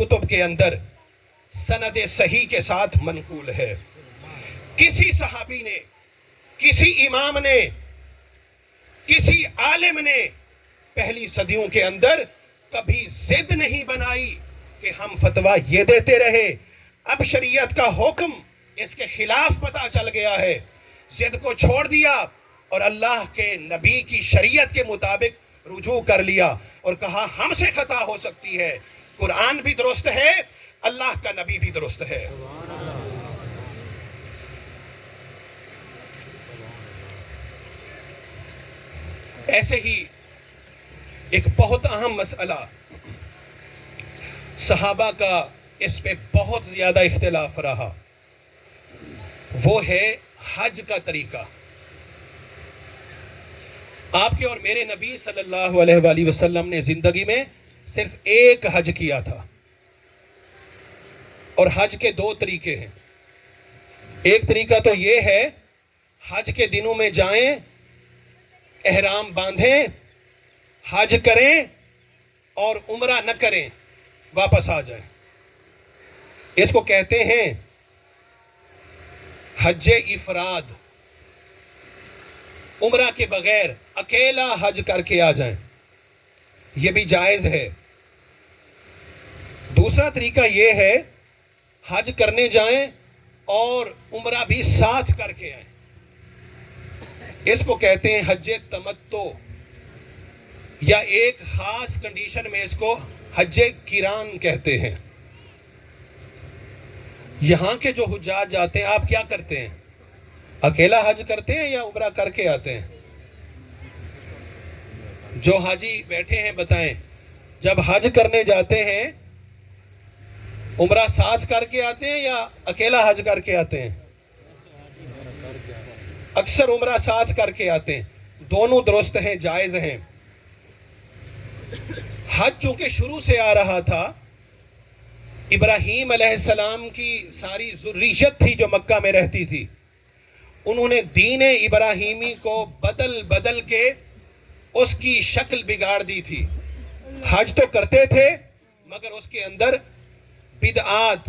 کتب کے اندر سند صحیح کے ساتھ منقول ہے. کسی صحابی نے، کسی امام نے، کسی عالم نے پہلی صدیوں کے اندر کبھی ضد نہیں بنائی کہ ہم فتویٰ یہ دیتے رہے. اب شریعت کا حکم اس کے خلاف پتہ چل گیا ہے، ضد کو چھوڑ دیا اور اللہ کے نبی کی شریعت کے مطابق رجوع کر لیا اور کہا ہم سے خطا ہو سکتی ہے، قرآن بھی درست ہے، اللہ کا نبی بھی درست ہے. ایسے ہی ایک بہت اہم مسئلہ صحابہ کا اس پہ بہت زیادہ اختلاف رہا، وہ ہے حج کا طریقہ. آپ کے اور میرے نبی صلی اللہ علیہ وآلہ وسلم نے زندگی میں صرف ایک حج کیا تھا، اور حج کے دو طریقے ہیں. ایک طریقہ تو یہ ہے حج کے دنوں میں جائیں، احرام باندھیں، حج کریں اور عمرہ نہ کریں، واپس آ جائیں. اس کو کہتے ہیں حج افراد. عمرہ کے بغیر اکیلا حج کر کے آ جائیں، یہ بھی جائز ہے. دوسرا طریقہ یہ ہے حج کرنے جائیں اور عمرہ بھی ساتھ کر کے آئیں. اس کو کہتے ہیں حج تمتع، یا ایک خاص کنڈیشن میں اس کو حج قران کہتے ہیں. یہاں کے جو حجاج جاتے ہیں، آپ کیا کرتے ہیں؟ اکیلا حج کرتے ہیں یا عمرہ کر کے آتے ہیں؟ جو حاجی بیٹھے ہیں بتائیں، جب حج کرنے جاتے ہیں عمرہ ساتھ کر کے آتے ہیں یا اکیلا حج کر کے آتے ہیں؟ اکثر عمرہ ساتھ کر کے آتے ہیں. دونوں درست ہیں، جائز ہیں. حج چونکہ شروع سے آ رہا تھا، ابراہیم علیہ السلام کی ساری ذریت تھی جو مکہ میں رہتی تھی، انہوں نے دین ابراہیمی کو بدل بدل کے اس کی شکل بگاڑ دی تھی. حج تو کرتے تھے مگر اس کے اندر بدعات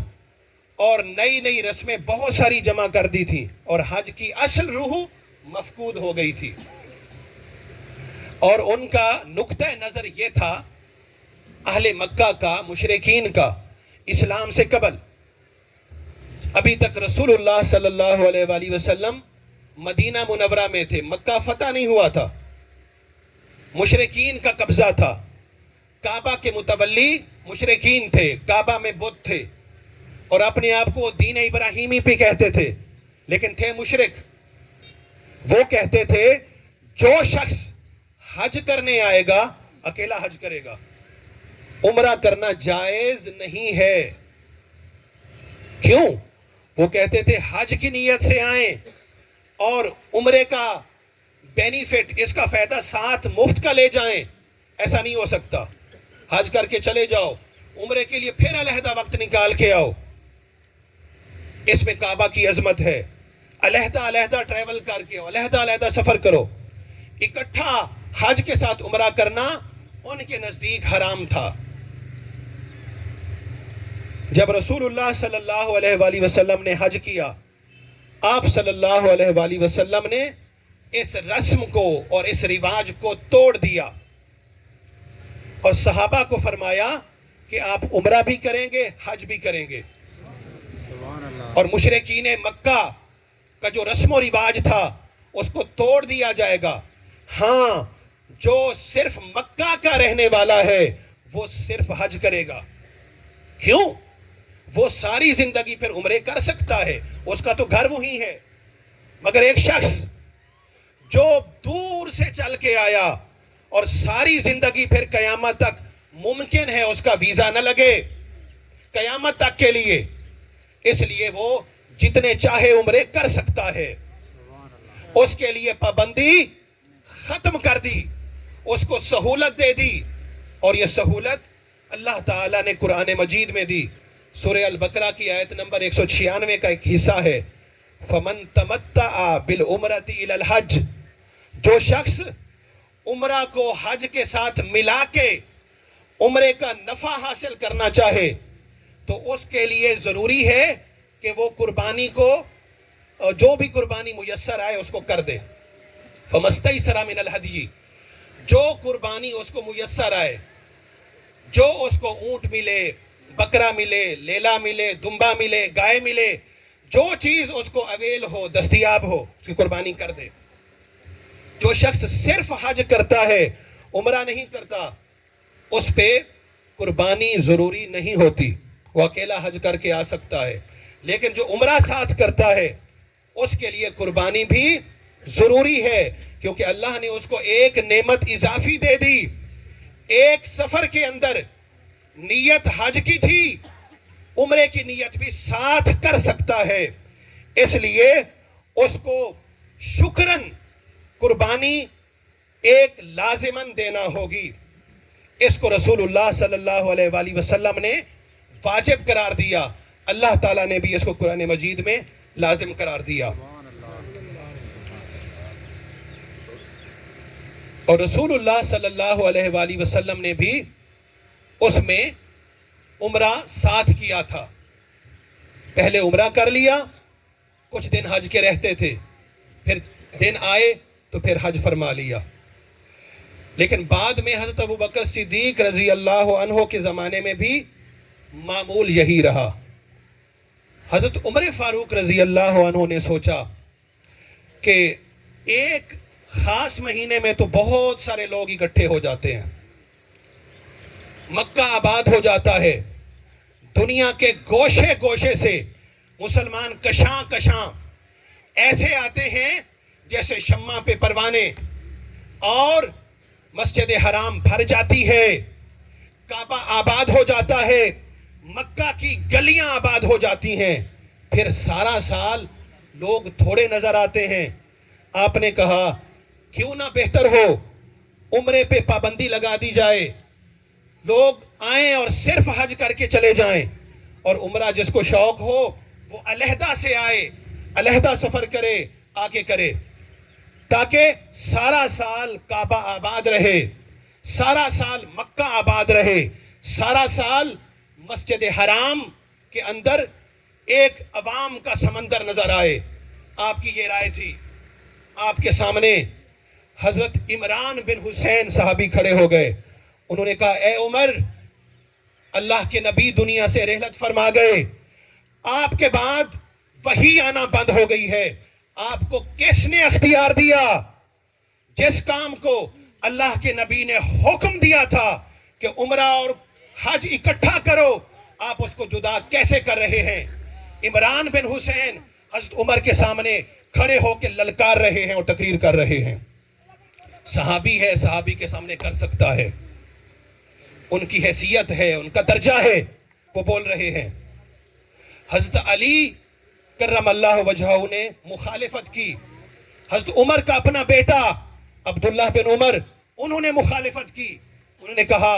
اور نئی نئی رسمیں بہت ساری جمع کر دی تھی، اور حج کی اصل روح مفقود ہو گئی تھی. اور ان کا نقطہ نظر یہ تھا، اہل مکہ کا، مشرکین کا، اسلام سے قبل ابھی تک رسول اللہ صلی اللہ علیہ وآلہ وسلم مدینہ منورہ میں تھے، مکہ فتح نہیں ہوا تھا، مشرکین کا قبضہ تھا. کعبہ کے متولی مشرکین تھے، کعبہ میں بت تھے، اور اپنے آپ کو دین ابراہیمی پہ کہتے تھے، لیکن تھے مشرک. وہ کہتے تھے جو شخص حج کرنے آئے گا اکیلا حج کرے گا، عمرہ کرنا جائز نہیں ہے. کیوں؟ وہ کہتے تھے حج کی نیت سے آئیں اور عمرے کا بینیفٹ، اس کا فائدہ ساتھ مفت کا لے جائیں. ایسا نہیں ہو سکتا. حج کر کے چلے جاؤ، عمرے کے لیے پھر علیحدہ وقت نکال کے آؤ. اس میں کعبہ کی عظمت ہے. علیحدہ علیحدہ ٹریول کر کے آؤ، علیحدہ علیحدہ سفر کرو. اکٹھا حج کے ساتھ عمرہ کرنا ان کے نزدیک حرام تھا. جب رسول اللہ صلی اللہ علیہ وآلہ وسلم نے حج کیا، آپ صلی اللہ علیہ وآلہ وسلم نے اس رسم کو اور اس رواج کو توڑ دیا اور صحابہ کو فرمایا کہ آپ عمرہ بھی کریں گے، حج بھی کریں گے. اور مشرکین مکہ کا جو رسم و رواج تھا اس کو توڑ دیا جائے گا. ہاں، جو صرف مکہ کا رہنے والا ہے وہ صرف حج کرے گا. کیوں؟ وہ ساری زندگی پھر عمرے کر سکتا ہے، اس کا تو گھر وہی ہے. مگر ایک شخص جو دور سے چل کے آیا اور ساری زندگی پھر قیامت تک ممکن ہے اس کا ویزا نہ لگے قیامت تک کے لیے، اس لیے وہ جتنے چاہے عمرے کر سکتا ہے. اس کے لیے پابندی ختم کر دی، اس کو سہولت دے دی. اور یہ سہولت اللہ تعالیٰ نے قرآن مجید میں دی. سورہ البقرہ کی آیت نمبر 196 کا ایک حصہ ہے، فَمَن تَمَتَّعَ بِالْعُمْرَةِ إِلَى الْحَجِّ. جو شخص عمرہ کو حج کے ساتھ ملا کے عمرے کا نفع حاصل کرنا چاہے تو اس کے لیے ضروری ہے کہ وہ قربانی کو جو بھی قربانی میسر آئے اس کو کر دے. فَمَسْتَيْسَرَ مِنَ الْهَدْيِ، جو قربانی اس کو میسر آئے، جو اس کو اونٹ ملے، بکرا ملے، لیلا ملے، دمبا ملے، گائے ملے، جو چیز اس کو اویل ہو، دستیاب ہو، اس کی قربانی کر دے. جو شخص صرف حج کرتا ہے، عمرہ نہیں کرتا، اس پہ قربانی ضروری نہیں ہوتی. وہ اکیلا حج کر کے آ سکتا ہے. لیکن جو عمرہ ساتھ کرتا ہے اس کے لیے قربانی بھی ضروری ہے، کیونکہ اللہ نے اس کو ایک نعمت اضافی دے دی. ایک سفر کے اندر نیت حج کی تھی، عمرے کی نیت بھی ساتھ کر سکتا ہے. اس لیے اس کو شکراً قربانی ایک لازماً دینا ہوگی. اس کو رسول اللہ صلی اللہ علیہ وآلہ وسلم نے واجب قرار دیا. اللہ تعالیٰ نے بھی اس کو قرآن مجید میں لازم قرار دیا. اور رسول اللہ صلی اللہ علیہ وآلہ وسلم نے بھی اس میں عمرہ ساتھ کیا تھا. پہلے عمرہ کر لیا، کچھ دن حج کے رہتے تھے، پھر دن آئے تو پھر حج فرما لیا. لیکن بعد میں حضرت ابوبکر صدیق رضی اللہ عنہ کے زمانے میں بھی معمول یہی رہا. حضرت عمر فاروق رضی اللہ عنہ نے سوچا کہ ایک خاص مہینے میں تو بہت سارے لوگ اکٹھے ہو جاتے ہیں، مکہ آباد ہو جاتا ہے، دنیا کے گوشے گوشے سے مسلمان کشاں کشاں ایسے آتے ہیں جیسے شمع پہ پروانے، اور مسجد حرام بھر جاتی ہے، کعبہ آباد ہو جاتا ہے، مکہ کی گلیاں آباد ہو جاتی ہیں. پھر سارا سال لوگ تھوڑے نظر آتے ہیں. آپ نے کہا کیوں نہ بہتر ہو عمرے پہ پابندی لگا دی جائے، لوگ آئیں اور صرف حج کر کے چلے جائیں، اور عمرہ جس کو شوق ہو وہ علیحدہ سے آئے، علیحدہ سفر کرے، آکے کرے، تاکہ سارا سال کعبہ آباد رہے، سارا سال مکہ آباد رہے، سارا سال مسجد حرام کے اندر ایک عوام کا سمندر نظر آئے. آپ کی یہ رائے تھی. آپ کے سامنے حضرت عمران بن حسین صحابی کھڑے ہو گئے. انہوں نے کہا اے عمر، اللہ کے نبی دنیا سے رحلت فرما گئے، آپ کے بعد وحی آنا بند ہو گئی ہے، آپ کو کس نے اختیار دیا؟ جس کام کو اللہ کے نبی نے حکم دیا تھا کہ عمرہ اور حج اکٹھا کرو، آپ اس کو جدا کیسے کر رہے ہیں؟ عمران بن حسین حضرت عمر کے سامنے کھڑے ہو کے للکار رہے ہیں اور تقریر کر رہے ہیں. صحابی ہے، صحابی کے سامنے کر سکتا ہے، ان کی حیثیت ہے، ان کا درجہ ہے، وہ بول رہے ہیں. حضرت علی کرم اللہ وجہہ نے مخالفت کی. حضرت عمر کا اپنا بیٹا عبداللہ بن عمر، انہوں نے مخالفت کی. انہوں نے کہا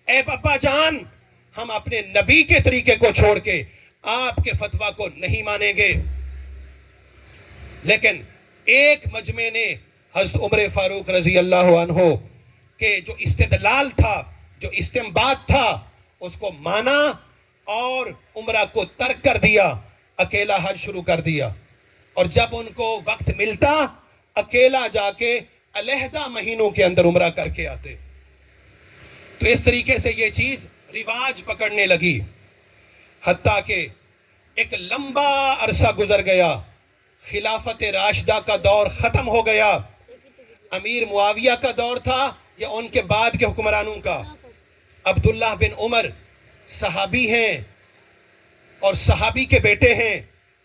اے ابا جان، ہم اپنے نبی کے طریقے کو چھوڑ کے آپ کے فتویٰ کو نہیں مانیں گے. لیکن ایک مجمع نے حضرت عمر فاروق رضی اللہ عنہ کے جو استدلال تھا، جو استنباط تھا، اس کو مانا اور عمرہ کو ترک کر دیا، اکیلا حج شروع کر دیا. اور جب ان کو وقت ملتا اکیلا جا کے علیحدہ مہینوں کے اندر عمرہ کر کے آتے. تو اس طریقے سے یہ چیز رواج پکڑنے لگی، حتیٰ کہ ایک لمبا عرصہ گزر گیا، خلافت راشدہ کا دور ختم ہو گیا. امیر معاویہ کا دور تھا یا ان کے بعد کے حکمرانوں کا؟ عبداللہ بن عمر صحابی ہیں اور صحابی کے بیٹے ہیں.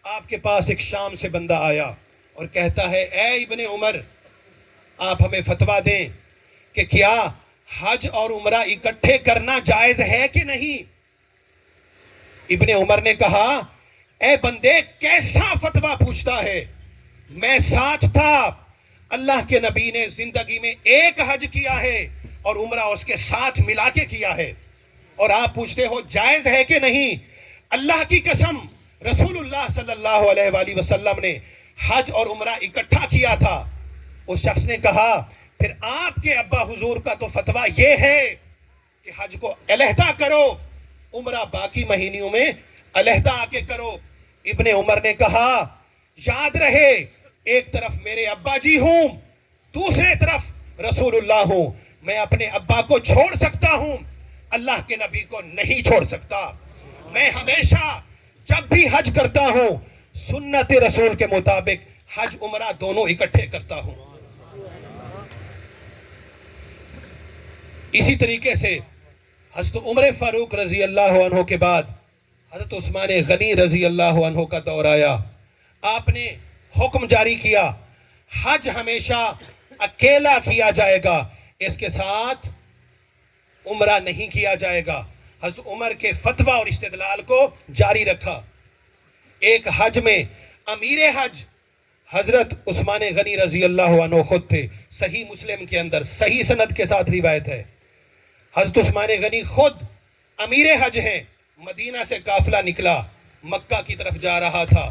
آپ کے پاس ایک شام سے بندہ آیا اور کہتا ہے اے ابن عمر، آپ ہمیں فتویٰ دیں کہ کیا حج اور عمرہ اکٹھے کرنا جائز ہے کہ نہیں؟ ابن عمر نے کہا اے بندے، کیسا فتویٰ پوچھتا ہے؟ میں ساتھ تھا، اللہ کے نبی نے زندگی میں ایک حج کیا ہے اور عمرہ اس کے ساتھ ملا کے کیا ہے، اور آپ پوچھتے ہو جائز ہے کہ نہیں؟ اللہ کی قسم، رسول اللہ صلی اللہ علیہ وآلہ وسلم نے حج اور عمرہ اکٹھا کیا تھا. اس شخص نے کہا پھر آپ کے ابا حضور کا تو فتویٰ یہ ہے کہ حج کو علیحدہ کرو، عمرہ باقی مہینوں میں علیحدہ آ کے کرو۔ ابن عمر نے کہا یاد رہے ایک طرف میرے ابا جی ہوں، دوسرے طرف رسول اللہ ہوں، میں اپنے ابا کو چھوڑ سکتا ہوں، اللہ کے نبی کو نہیں چھوڑ سکتا۔ میں ہمیشہ جب بھی حج کرتا ہوں سنت رسول کے مطابق حج عمرہ دونوں اکٹھے کرتا ہوں۔ اسی طریقے سے حضرت عمر فاروق رضی اللہ عنہ کے بعد حضرت عثمان غنی رضی اللہ عنہ کا دور آیا۔ آپ نے حکم جاری کیا حج ہمیشہ اکیلا کیا جائے گا، اس کے ساتھ عمرہ نہیں کیا جائے گا۔ حضرت عمر کے فتویٰ اور استدلال کو جاری رکھا۔ ایک حج میں امیر حج حضرت عثمان غنی رضی اللہ عنہ خود تھے، صحیح مسلم کے اندر صحیح سند کے ساتھ روایت ہے۔ حضرت عثمان غنی خود امیر حج ہیں، مدینہ سے قافلہ نکلا، مکہ کی طرف جا رہا تھا۔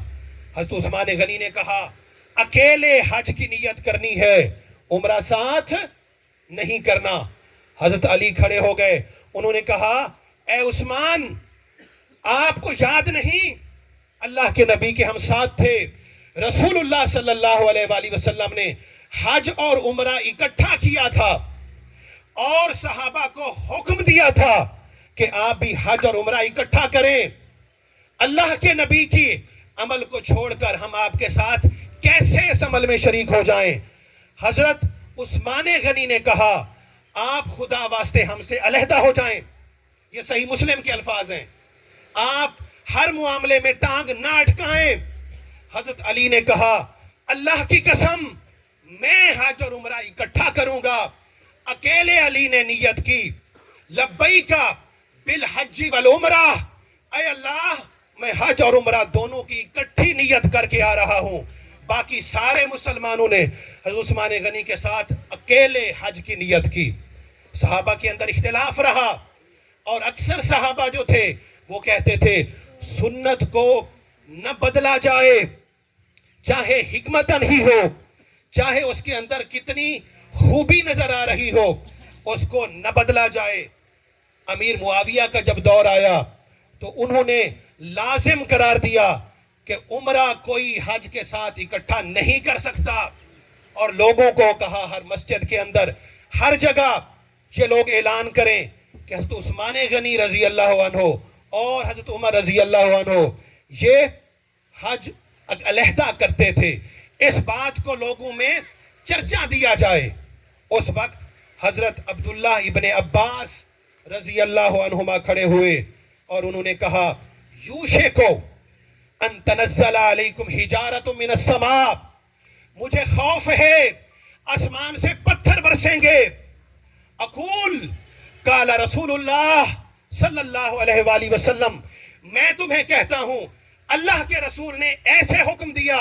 حضرت عثمان غنی نے کہا اکیلے حج کی نیت کرنی ہے، عمرہ ساتھ نہیں کرنا۔ حضرت علی کھڑے ہو گئے، انہوں نے کہا اے عثمان آپ کو یاد نہیں اللہ کے نبی کے ہم ساتھ تھے، رسول اللہ صلی اللہ علیہ وآلہ وسلم نے حج اور عمرہ اکٹھا کیا تھا اور صحابہ کو حکم دیا تھا کہ آپ بھی حج اور عمرہ اکٹھا کریں۔ اللہ کے نبی کی عمل کو چھوڑ کر ہم آپ کے ساتھ کیسے اس عمل میں شریک ہو جائیں؟ حضرت عثمان غنی نے کہا آپ خدا واسطے ہم سے علیحدہ ہو جائیں، یہ صحیح مسلم کے الفاظ ہیں، آپ ہر معاملے میں ٹانگ نہ اٹکائیں۔ حضرت علی نے کہا اللہ کی قسم میں حج اور عمرہ اکٹھا کروں گا۔ اکیلے علی نے نیت کی لبیک بالحج والعمرہ، اے اللہ میں حج اور عمرہ دونوں کی اکٹھی نیت کر کے آ رہا ہوں۔ باقی سارے مسلمانوں نے حضرت عثمان غنی کے ساتھ اکیلے حج کی نیت کی۔ صحابہ کے اندر اختلاف رہا اور اکثر صحابہ جو تھے وہ کہتے تھے سنت کو نہ بدلا جائے، چاہے حکمتاً ہی ہو، چاہے اس کے اندر کتنی خوبی نظر آ رہی ہو، اس کو نہ بدلا جائے۔ امیر معاویہ کا جب دور آیا تو انہوں نے لازم قرار دیا کہ عمرہ کوئی حج کے ساتھ اکٹھا نہیں کر سکتا، اور لوگوں کو کہا ہر مسجد کے اندر ہر جگہ یہ لوگ اعلان کریں کہ حضرت عثمان غنی رضی اللہ عنہ اور حضرت عمر رضی اللہ عنہ یہ حج علیحدہ کرتے تھے، اس بات کو لوگوں میں چرچا دیا جائے۔ اس وقت حضرت عبداللہ ابن عباس رضی اللہ عنہما کھڑے ہوئے اور انہوں نے کہا یوشکو ان تنزل علیکم حجارۃ من السماء، مجھے خوف ہے آسمان سے پتھر برسیں گے۔ اقول قال رسول اللہ صلی اللہ علیہ وآلہ وسلم، میں تمہیں کہتا ہوں اللہ کے رسول نے ایسے حکم دیا،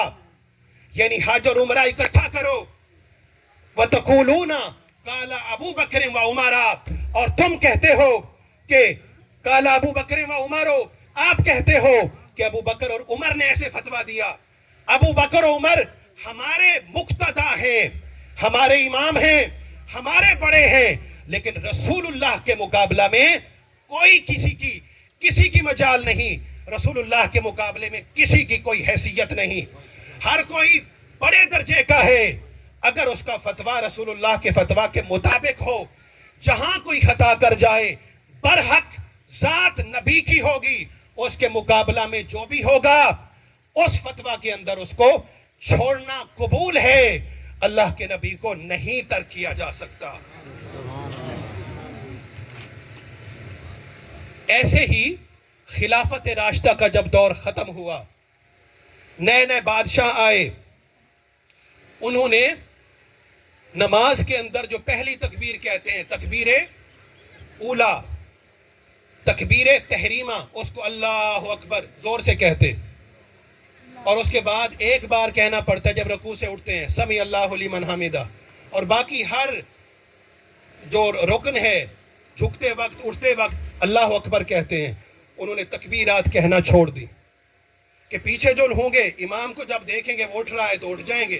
یعنی حج اور عمرہ اکٹھا کرو۔ وَتَقُولُونَ قَالَ أَبُو بَكْرٍ وَعُمَرَ، اور تم کہتے ہو کہ قَالَ أَبُو بَكْرٍ وَعُمَرُ، آپ کہتے ہو کہ ابو بکر اور عمر نے ایسے فتویٰ دیا۔ ابو بکر اور عمر ہمارے مقتدیٰ ہیں، ہمارے امام ہیں، ہمارے بڑے ہیں، لیکن رسول اللہ کے مقابلہ میں کوئی کسی کی مجال نہیں، رسول اللہ کے مقابلے میں کسی کی کوئی حیثیت نہیں، ہر کوئی بڑے درجے کا ہے۔ اگر اس کا فتویٰ رسول اللہ کے فتویٰ کے مطابق ہو، جہاں کوئی خطا کر جائے برحق ذات نبی کی ہوگی، اس کے مقابلہ میں جو بھی ہوگا اس فتویٰ کے اندر اس کو چھوڑنا قبول ہے، اللہ کے نبی کو نہیں ترک کیا جا سکتا۔ ایسے ہی خلافت راشدہ کا جب دور ختم ہوا، نئے نئے بادشاہ آئے، انہوں نے نماز کے اندر جو پہلی تکبیر کہتے ہیں تکبیر اولا، تکبیر تحریمہ، اس کو اللہ اکبر زور سے کہتے، اور اس کے بعد ایک بار کہنا پڑتا ہے جب رکوع سے اٹھتے ہیں سمی اللہ لمن حمیدہ، اور باقی ہر جو رکن ہے جھکتے وقت اٹھتے وقت اللہ اکبر کہتے ہیں۔ انہوں نے تکبیرات کہنا چھوڑ دی کہ پیچھے جو ہوں گے امام کو جب دیکھیں گے وہ اٹھ رہا ہے تو اٹھ جائیں گے،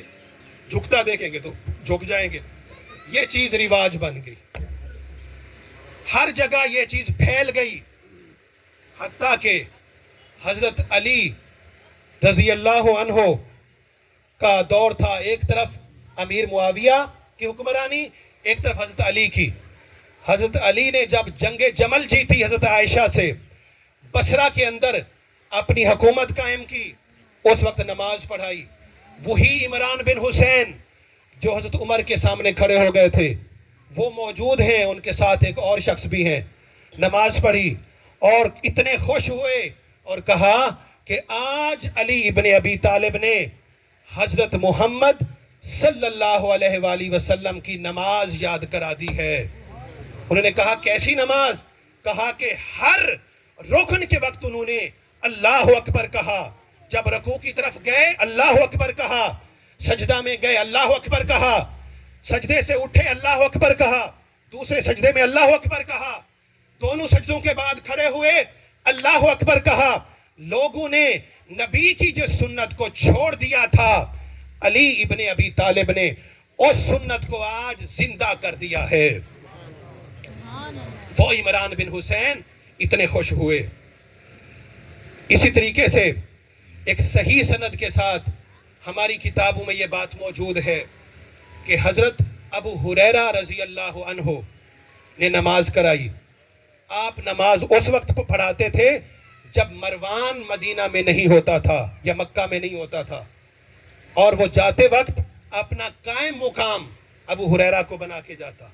جھکتا دیکھیں گے تو جھک جائیں گے۔ یہ چیز رواج بن گئی، ہر جگہ یہ چیز پھیل گئی۔ حتیٰ کہ حضرت علی رضی اللہ عنہ کا دور تھا، ایک طرف امیر معاویہ کی حکمرانی، ایک طرف حضرت علی کی۔ حضرت علی نے جب جنگ جمل جیتی حضرت عائشہ سے، بصرہ کے اندر اپنی حکومت قائم کی، اس وقت نماز پڑھائی۔ وہی عمران بن حسین جو حضرت عمر کے سامنے کھڑے ہو گئے تھے وہ موجود ہیں، ان کے ساتھ ایک اور شخص بھی ہیں، نماز پڑھی اور اتنے خوش ہوئے اور کہا کہ آج علی ابن ابی طالب نے حضرت محمد صلی اللہ علیہ وآلہ وسلم کی نماز یاد کرا دی ہے۔ انہوں نے کہا کیسی نماز؟ کہا کہ ہر رکن کے وقت انہوں نے اللہ اکبر کہا، جب رکوع کی طرف گئے اللہ اکبر کہا، سجدہ میں گئے اللہ اکبر کہا، سجدے سے اٹھے اللہ اکبر کہا، دوسرے سجدے میں اللہ اکبر کہا، دونوں سجدوں کے بعد کھڑے ہوئے اللہ اکبر کہا۔ لوگوں نے نبی کی جس سنت کو چھوڑ دیا تھا، علی ابن ابی طالب نے اس سنت کو آج زندہ کر دیا ہے۔ وہ عمران بن حسین اتنے خوش ہوئے۔ اسی طریقے سے ایک صحیح سند کے ساتھ ہماری کتابوں میں یہ بات موجود ہے کہ حضرت ابو ہریرہ رضی اللہ عنہ نے نماز کرائی۔ آپ نماز اس وقت پڑھاتے تھے جب مروان مدینہ میں نہیں ہوتا تھا یا مکہ میں نہیں ہوتا تھا، اور وہ جاتے وقت اپنا قائم مقام ابو ہریرہ کو بنا کے جاتا۔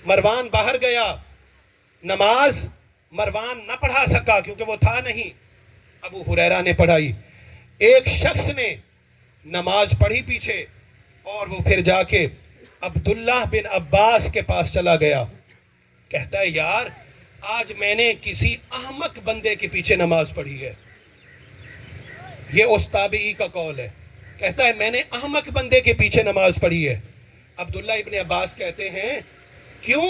مروان باہر گیا، نماز مروان نہ پڑھا سکا کیونکہ وہ تھا نہیں، ابو ہریرہ نے پڑھائی۔ ایک شخص نے نماز پڑھی پیچھے اور وہ پھر جا کے عبداللہ بن عباس کے پاس چلا گیا، کہتا ہے یار آج میں نے کسی احمق بندے کے پیچھے نماز پڑھی ہے۔ یہ اس تابعی کا قول ہے، کہتا ہے میں نے احمق بندے کے پیچھے نماز پڑھی ہے۔ عبداللہ ابن عباس کہتے ہیں کیوں،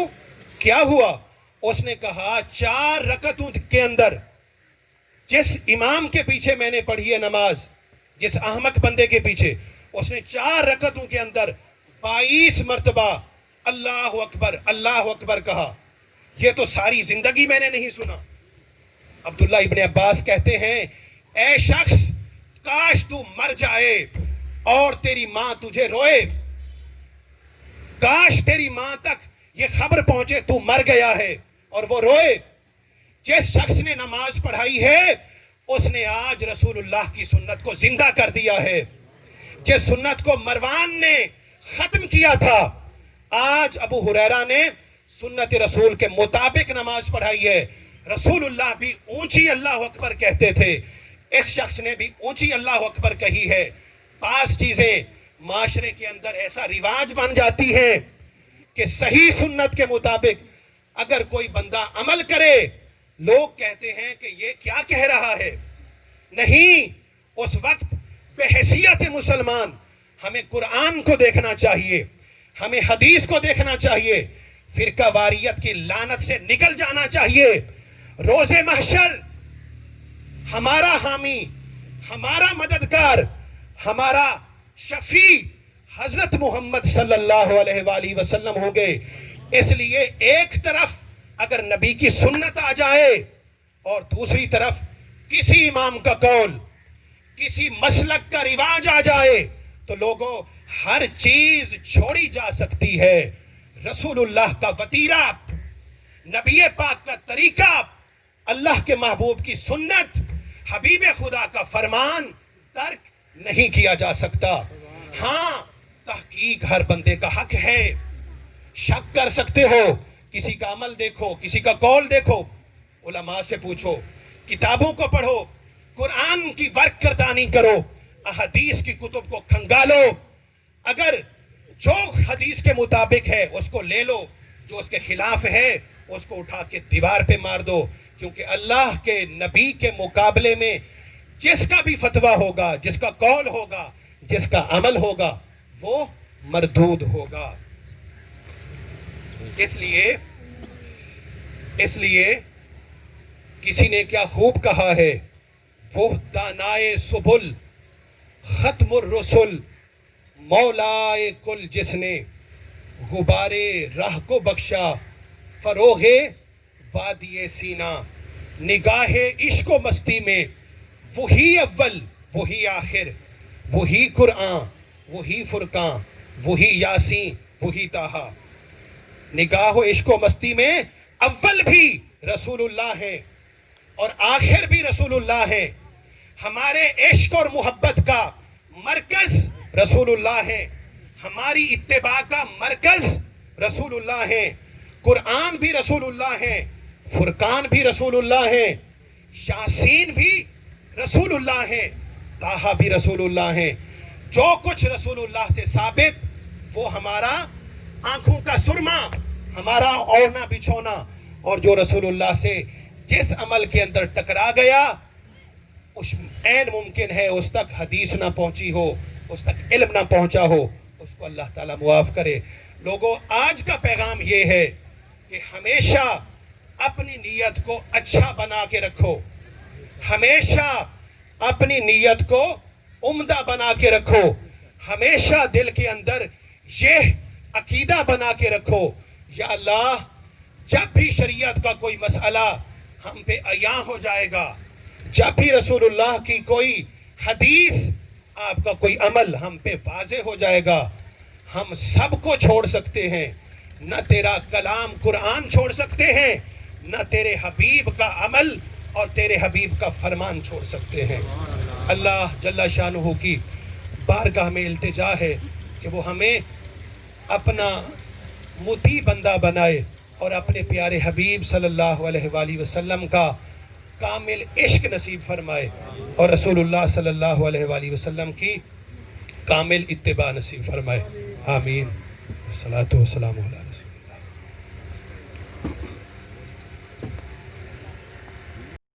کیا ہوا؟ اس نے کہا 4 رکعتوں کے اندر جس امام کے پیچھے میں نے پڑھی ہے نماز، جس احمق بندے کے پیچھے، اس نے 4 رکعتوں کے اندر 22 مرتبہ اللہ اکبر کہا۔ یہ تو ساری زندگی میں نے نہیں سنا۔ عبداللہ ابن عباس کہتے ہیں اے شخص کاش تو مر جائے اور تیری ماں تجھے روئے، کاش تیری ماں تک یہ خبر پہنچے تو مر گیا ہے اور وہ روئے۔ جس شخص نے نماز پڑھائی ہے اس نے آج رسول اللہ کی سنت کو زندہ کر دیا ہے۔ جس سنت کو مروان نے ختم کیا تھا، آج ابو ہریرہ نے سنت رسول کے مطابق نماز پڑھائی ہے۔ رسول اللہ بھی اونچی اللہ اکبر کہتے تھے، اس شخص نے بھی اونچی اللہ اکبر کہی ہے۔ بعض چیزیں معاشرے کے اندر ایسا رواج بن جاتی ہیں کہ صحیح سنت کے مطابق اگر کوئی بندہ عمل کرے لوگ کہتے ہیں کہ یہ کیا کہہ رہا ہے۔ نہیں، اس وقت بحیثیت مسلمان ہمیں قرآن کو دیکھنا چاہیے، ہمیں حدیث کو دیکھنا چاہیے، فرقہ واریت کی لعنت سے نکل جانا چاہیے۔ روز محشر ہمارا حامی، ہمارا مددگار، ہمارا شفیع حضرت محمد صلی اللہ علیہ وآلہ وسلم ہوں گے۔ اس لیے ایک طرف اگر نبی کی سنت آ جائے اور دوسری طرف کسی امام کا قول، کسی مسلک کا رواج آ جائے تو لوگوں ہر چیز چھوڑی جا سکتی ہے۔ رسول اللہ کا وتیرہ، نبی پاک کا طریقہ، اللہ کے محبوب کی سنت، حبیب خدا کا فرمان ترک نہیں کیا جا سکتا۔ ہاں تحقیق ہر بندے کا حق ہے، شک کر سکتے ہو، کسی کا عمل دیکھو، کسی کا قول دیکھو، علماء سے پوچھو، کتابوں کو پڑھو، قرآن کی ورق گردانی کرو، احادیث کی کتب کو کھنگالو، اگر جو حدیث کے مطابق ہے اس کو لے لو، جو اس کے خلاف ہے اس کو اٹھا کے دیوار پہ مار دو، کیونکہ اللہ کے نبی کے مقابلے میں جس کا بھی فتویٰ ہوگا، جس کا قول ہوگا، جس کا عمل ہوگا وہ مردود ہوگا۔ اس لیے کسی نے کیا خوب کہا ہے، وہ دانائے سبل ختم الرسل مولائے کل، جس نے غبارے راہ کو بخشا فروغ وادی سینا۔ نگاہ عشق و مستی میں وہی اول وہی آخر، وہی قرآن وہی فرقان وہی یاسین وہی طٰہٰ۔ نگاہ و عشق و مستی میں اول بھی رسول اللہ ہے اور آخر بھی رسول اللہ ہے۔ ہمارے عشق اور محبت کا مرکز رسول اللہ ہے، ہماری اتباع کا مرکز رسول اللہ ہے۔ قرآن بھی رسول اللہ ہے، فرقان بھی رسول اللہ ہے، یاسین بھی رسول اللہ ہے، طٰہٰ بھی رسول اللہ ہے۔ جو کچھ رسول اللہ سے ثابت وہ ہمارا آنکھوں کا سرما، ہمارا اوڑھنا بچھونا، اور جو رسول اللہ سے جس عمل کے اندر ٹکرا گیا اس عین ممکن ہے اس تک حدیث نہ پہنچی ہو، اس تک علم نہ پہنچا ہو، اس کو اللہ تعالیٰ معاف کرے۔ لوگوں، آج کا پیغام یہ ہے کہ ہمیشہ اپنی نیت کو اچھا بنا کے رکھو، ہمیشہ اپنی نیت کو عمدہ بنا کے رکھو، ہمیشہ دل کے اندر یہ عقیدہ بنا کے رکھو، یا اللہ جب بھی شریعت کا کوئی مسئلہ ہم پہ عیاں ہو جائے گا، جب بھی رسول اللہ کی کوئی حدیث، آپ کا کوئی عمل ہم پہ واضح ہو جائے گا، ہم سب کو چھوڑ سکتے ہیں، نہ تیرا کلام قرآن چھوڑ سکتے ہیں، نہ تیرے حبیب کا عمل اور تیرے حبیب کا فرمان چھوڑ سکتے ہیں۔ اللہ جل شانہ کی بارگاہ میں التجا ہے کہ وہ ہمیں اپنا مطیع بندہ بنائے اور اپنے پیارے حبیب صلی اللہ علیہ وآلہ وسلم کا کامل عشق نصیب فرمائے اور رسول اللہ صلی اللہ علیہ وآلہ وسلم کی کامل اتباع نصیب فرمائے۔ آمین۔ الصلاۃ والسلام علی رسول اللہ۔